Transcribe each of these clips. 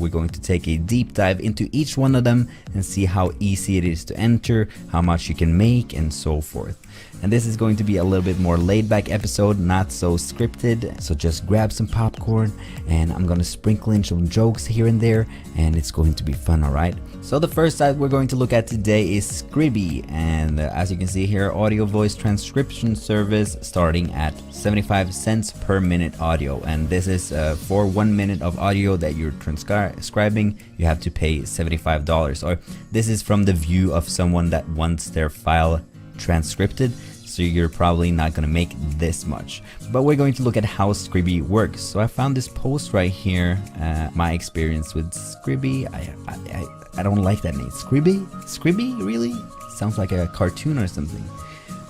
we're going to take a deep dive into each one of them and see how easy it is to enter, how much you can make, and so forth. And this is going to be a little bit more laid back episode, not so scripted. So just grab some popcorn and I'm gonna sprinkle in some jokes here and there, and it's going to be fun, alright? So the first site we're going to look at today is Scribble, and as you can see here, audio voice transcription service starting at 75 cents per minute audio. And this is for 1 minute of audio that you're transcribing, you have to pay $75. Or this is from the view of someone that wants their file transcripted, so you're probably not going to make this much. But we're going to look at how Scribble works. So I found this post right here, my experience with Scribble. I don't like that name. Scribble, really? Sounds like a cartoon or something.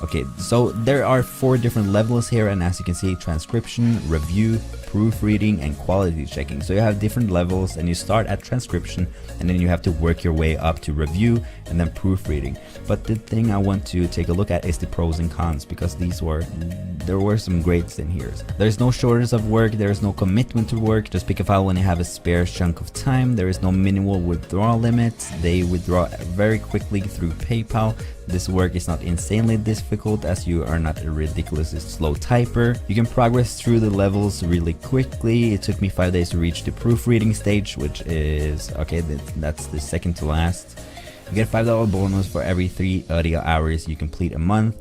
Okay, so there are 4 different levels here, and as you can see, transcription, review, proofreading, and quality checking. So you have different levels, and you start at transcription, and then you have to work your way up to review and then proofreading. But the thing I want to take a look at is the pros and cons, because there were some grades in here. There's no shortage of work, there is no commitment to work. Just pick a file when you have a spare chunk of time. There is no minimal withdrawal limits. They withdraw very quickly through PayPal. This work is not insanely difficult, as you are not a ridiculously slow typer. You can progress through the levels really quickly. It took me 5 days to reach the proofreading stage, which is, okay, that's the second to last. You get a $5 bonus for every 3 audio hours you complete a month.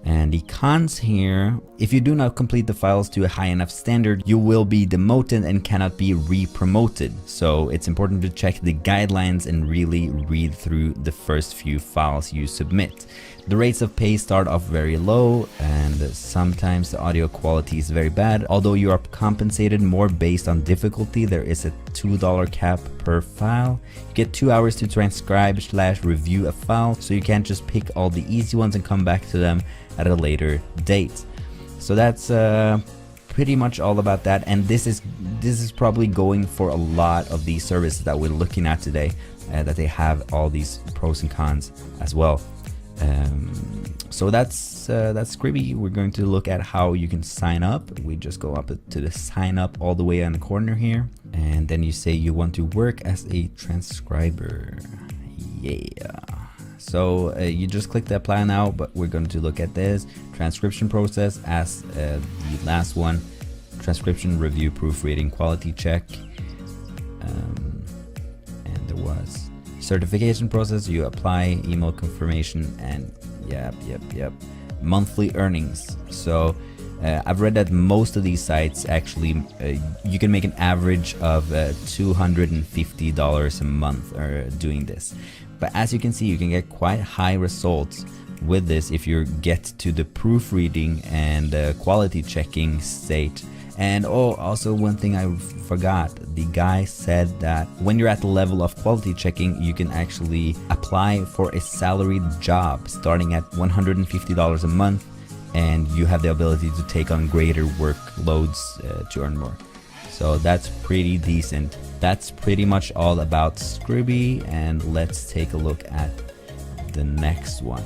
And the cons here, if you do not complete the files to a high enough standard, you will be demoted and cannot be re-promoted. So it's important to check the guidelines and really read through the first few files you submit. The rates of pay start off very low, and sometimes the audio quality is very bad. Although you are compensated more based on difficulty, there is a $2 cap per file. You get 2 hours to transcribe/review a file, so you can't just pick all the easy ones and come back to them at a later date. So that's pretty much all about that, and this is probably going for a lot of these services that we're looking at today, that they have all these pros and cons as well. So that's Scribble. We're going to look at how you can sign up. We just go up to the sign up all the way in the corner here, and then you say you want to work as a transcriber. Yeah. So you just click the apply now, but we're going to look at this transcription process as the last one: transcription, review, proofreading, quality check, and there was certification process. You apply, email confirmation, and yep, monthly earnings. So I've read that most of these sites actually you can make an average of $250 a month doing this. But as you can see, you can get quite high results with this if you get to the proofreading and quality checking state. And also one thing I forgot, the guy said that when you're at the level of quality checking, you can actually apply for a salaried job starting at $150 a month, and you have the ability to take on greater workloads to earn more. So that's pretty decent. That's pretty much all about Scribble, and let's take a look at the next one.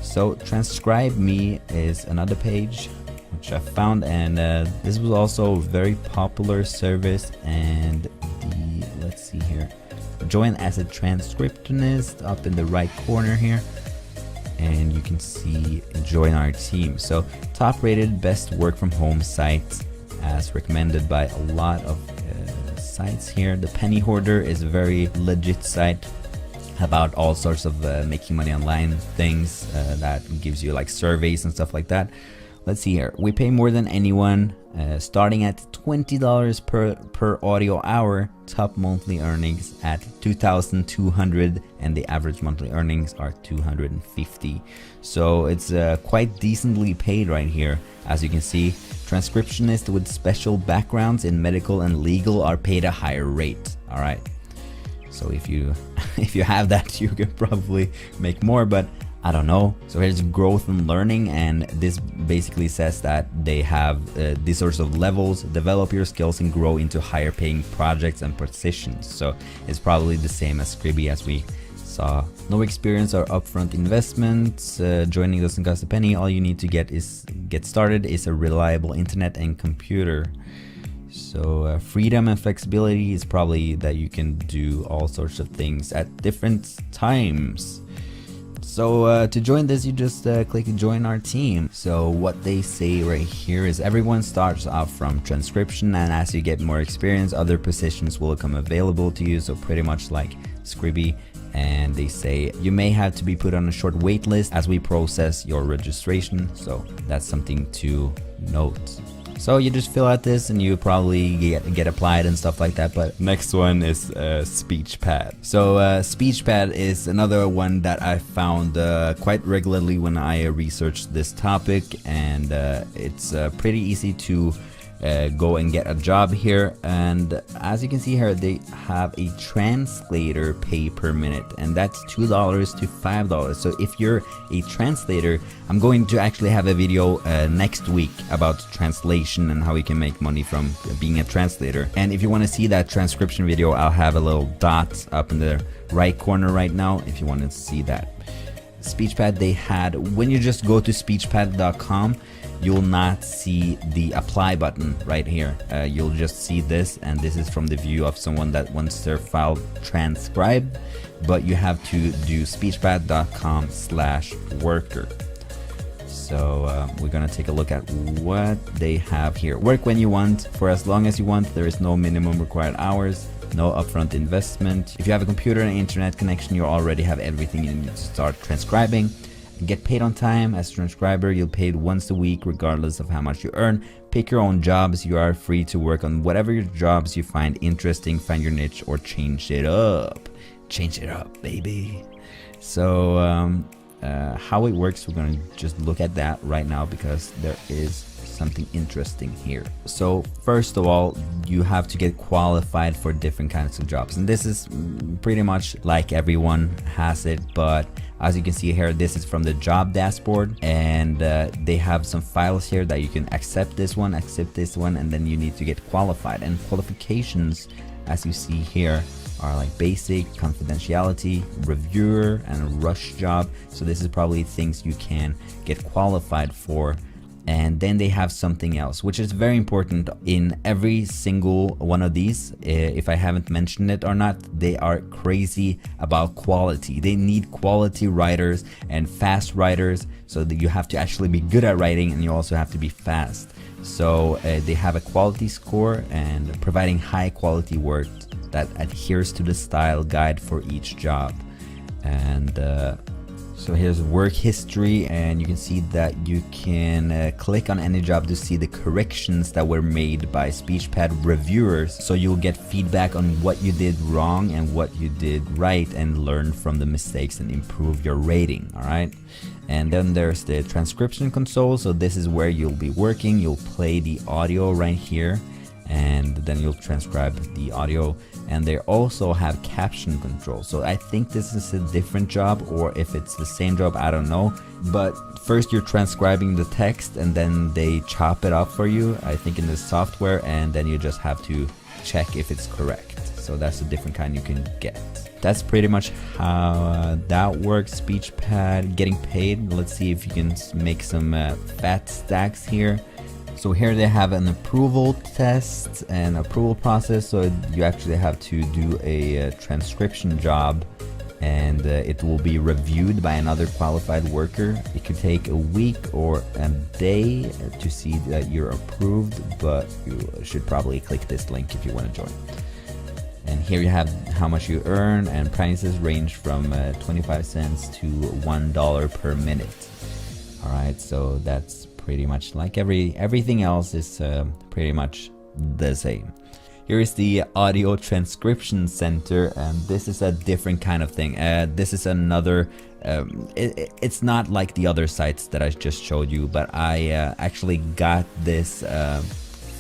So Transcribeme is another page which I found, and this was also a very popular service. And let's see here, join as a transcriptionist up in the right corner here, and you can see join our team. So top rated best work from home site as recommended by a lot of sites here. The Penny Hoarder is a very legit site about all sorts of making money online things that gives you like surveys and stuff like that. Let's see here. We pay more than anyone, starting at $20 per audio hour. Top monthly earnings at $2,200, and the average monthly earnings are $250. So it's quite decently paid right here. As you can see, transcriptionists with special backgrounds in medical and legal are paid a higher rate. All right. So if you have that, you can probably make more, but I don't know. So here's growth and learning, and this basically says that they have these sorts of levels: develop your skills and grow into higher paying projects and positions. So it's probably the same as Scribble, as we saw. No experience or upfront investments. Joining doesn't cost a penny. All you need to get started is a reliable internet and computer. So freedom and flexibility is probably that you can do all sorts of things at different times. So to join this, you just click join our team. So what they say right here is everyone starts off from transcription, and as you get more experience, other positions will become available to you. So pretty much like Scribble. And they say you may have to be put on a short wait list as we process your registration. So that's something to note. So you just fill out this and you probably get applied and stuff like that. But next one is SpeechPad. So SpeechPad is another one that I found quite regularly when I researched this topic, and it's pretty easy to go and get a job here. And as you can see here, they have a translator pay per minute, and that's $2 to $5. So if you're a translator, I'm going to actually have a video next week about translation and how you can make money from being a translator. And if you want to see that transcription video, I'll have a little dot up in the right corner right now if you want to see that. SpeechPad, they had, when you just go to speechpad.com, you'll not see the apply button right here. You'll just see this, and this is from the view of someone that wants their file transcribed, but you have to do speechpad.com/worker. So we're gonna take a look at what they have here. Work when you want, for as long as you want. There is no minimum required hours, no upfront investment. If you have a computer and internet connection, you already have everything you need to start transcribing. Get paid on time. As a transcriber, you'll paid once a week regardless of how much you earn. Pick your own jobs. You are free to work on whatever your jobs you find interesting. Find your niche or change it up. Change it up, baby. So how it works, we're going to just look at that right now because there is something interesting here. So first of all, you have to get qualified for different kinds of jobs, and this is pretty much like everyone has it, but as you can see here, this is from the job dashboard, and they have some files here that you can accept this one, and then you need to get qualified. And qualifications, as you see here, are like basic, confidentiality, reviewer, and a rush job. So this is probably things you can get qualified for. And then they have something else, which is very important in every single one of these. If I haven't mentioned it or not, they are crazy about quality. They need quality writers and fast writers, so that you have to actually be good at writing, and you also have to be fast. So they have a quality score and providing high quality work that adheres to the style guide for each job. And so here's work history, and you can see that you can click on any job to see the corrections that were made by SpeechPad reviewers. So you'll get feedback on what you did wrong and what you did right, and learn from the mistakes and improve your rating. All right. And then there's the transcription console. So this is where you'll be working. You'll play the audio right here, and then you'll transcribe the audio. And they also have caption control. So I think this is a different job, or if it's the same job, I don't know. But first you're transcribing the text, and then they chop it up for you, I think in the software, and then you just have to check if it's correct. So that's a different kind you can get. That's pretty much how that works. SpeechPad, getting paid. Let's see if you can make some fat stacks here. So here they have an approval test and approval process. So you actually have to do a transcription job, and it will be reviewed by another qualified worker. It could take a week or a day to see that you're approved, but you should probably click this link if you want to join. And here you have how much you earn, and prices range from 25 cents to $1 per minute. All right, so that's pretty much like everything else is pretty much the same. Here is the audio transcription center, and this is a different kind of thing. This is another it's not like the other sites that I just showed you, but I actually got this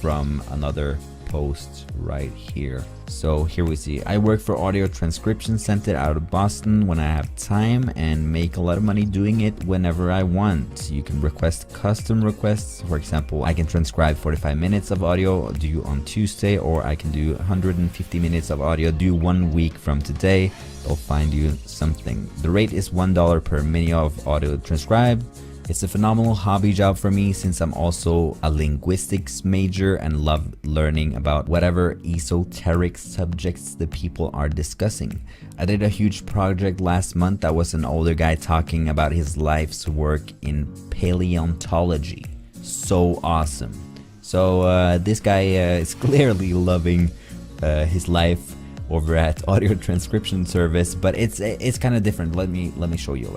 from another post right here. So here we see, I work for Audio Transcription Center out of Boston when I have time, and make a lot of money doing it whenever I want. You can request custom requests. For example, I can transcribe 45 minutes of audio due on Tuesday, or I can do 150 minutes of audio due 1 week from today. They'll find you something. The rate is $1 per minute of audio transcribed. It's a phenomenal hobby job for me since I'm also a linguistics major and love learning about whatever esoteric subjects the people are discussing. I did a huge project last month that was an older guy talking about his life's work in paleontology. So awesome. So this guy is clearly loving his life over at audio transcription service, but it's kind of different. Let me show you.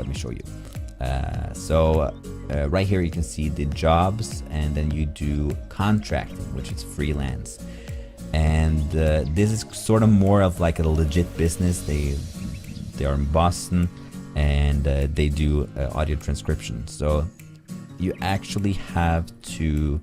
Right here you can see the jobs, and then you do contracting, which is freelance. And this is sort of more of like a legit business. They are in Boston, and they do audio transcription. So you actually have to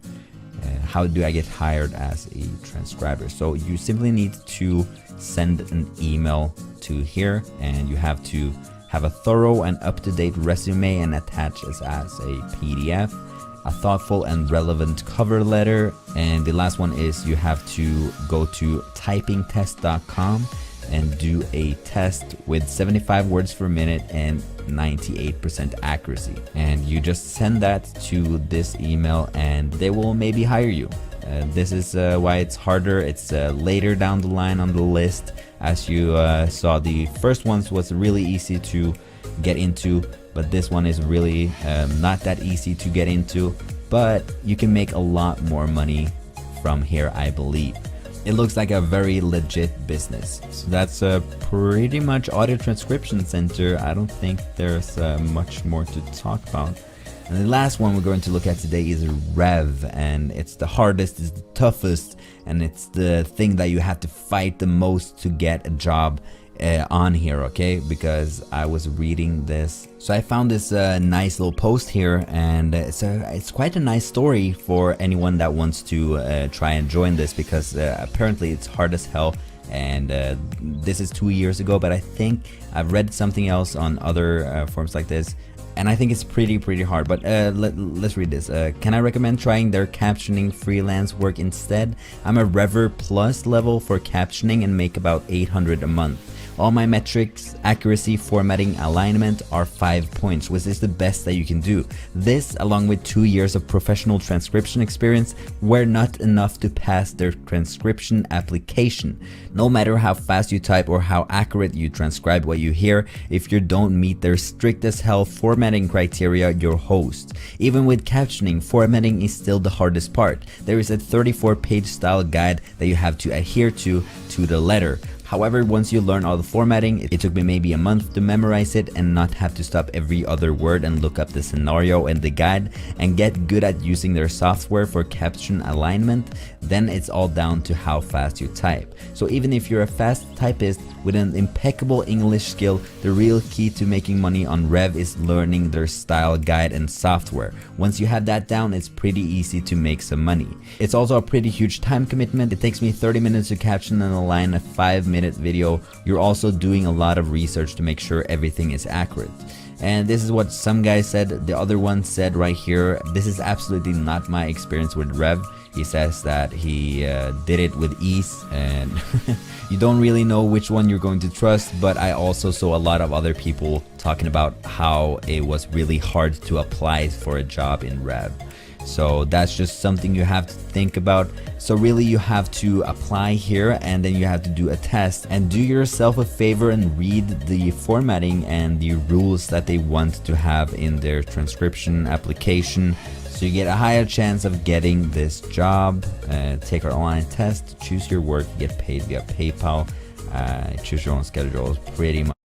how do I get hired as a transcriber? So you simply need to send an email to here, and you have to have a thorough and up-to-date resume and attach it as a PDF, a thoughtful and relevant cover letter, and the last one is you have to go to typingtest.com and do a test with 75 words per minute and 98% accuracy, and you just send that to this email and they will maybe hire you. This is why it's harder. It's later down the line on the list. As you saw, the first ones was really easy to get into, but this one is really not that easy to get into, but you can make a lot more money from here, I believe. It looks like a very legit business. So that's pretty much Audio Transcription Center. I don't think there's much more to talk about. And the last one we're going to look at today is Rev, and it's the hardest, it's the toughest, and it's the thing that you have to fight the most to get a job on here, okay? Because I was reading this, so I found this nice little post here, and it's quite a nice story for anyone that wants to try and join this, because apparently it's hard as hell. And this is 2 years ago, but I think I've read something else on other forums like this, and I think it's pretty hard. But let's read this. Can I recommend trying their captioning freelance work instead? I'm a Rever Plus level for captioning and make about 800 a month. All my metrics, accuracy, formatting, alignment are 5 points, which is the best that you can do. This, along with 2 years of professional transcription experience, were not enough to pass their transcription application. No matter how fast you type or how accurate you transcribe what you hear, if you don't meet their strict as hell formatting criteria, you're host. Even with captioning, formatting is still the hardest part. There is a 34-page style guide that you have to adhere to the letter. However, once you learn all the formatting, it took me maybe a month to memorize it and not have to stop every other word and look up the scenario and the guide and get good at using their software for caption alignment. Then it's all down to how fast you type. So even if you're a fast typist with an impeccable English skill, the real key to making money on Rev is learning their style guide and software. Once you have that down, it's pretty easy to make some money. It's also a pretty huge time commitment. It takes me 30 minutes to caption and align a 5-minute video. You're also doing a lot of research to make sure everything is accurate. And this is what some guy said. The other one said right here, this is absolutely not my experience with Rev. He says that he did it with ease, and you don't really know which one you're going to trust, but I also saw a lot of other people talking about how it was really hard to apply for a job in Rev. So that's just something you have to think about. So really you have to apply here, and then you have to do a test, and do yourself a favor and read the formatting and the rules that they want to have in their transcription application, so you get a higher chance of getting this job. Take our online test, choose your work, get paid via PayPal, choose your own schedule, pretty much.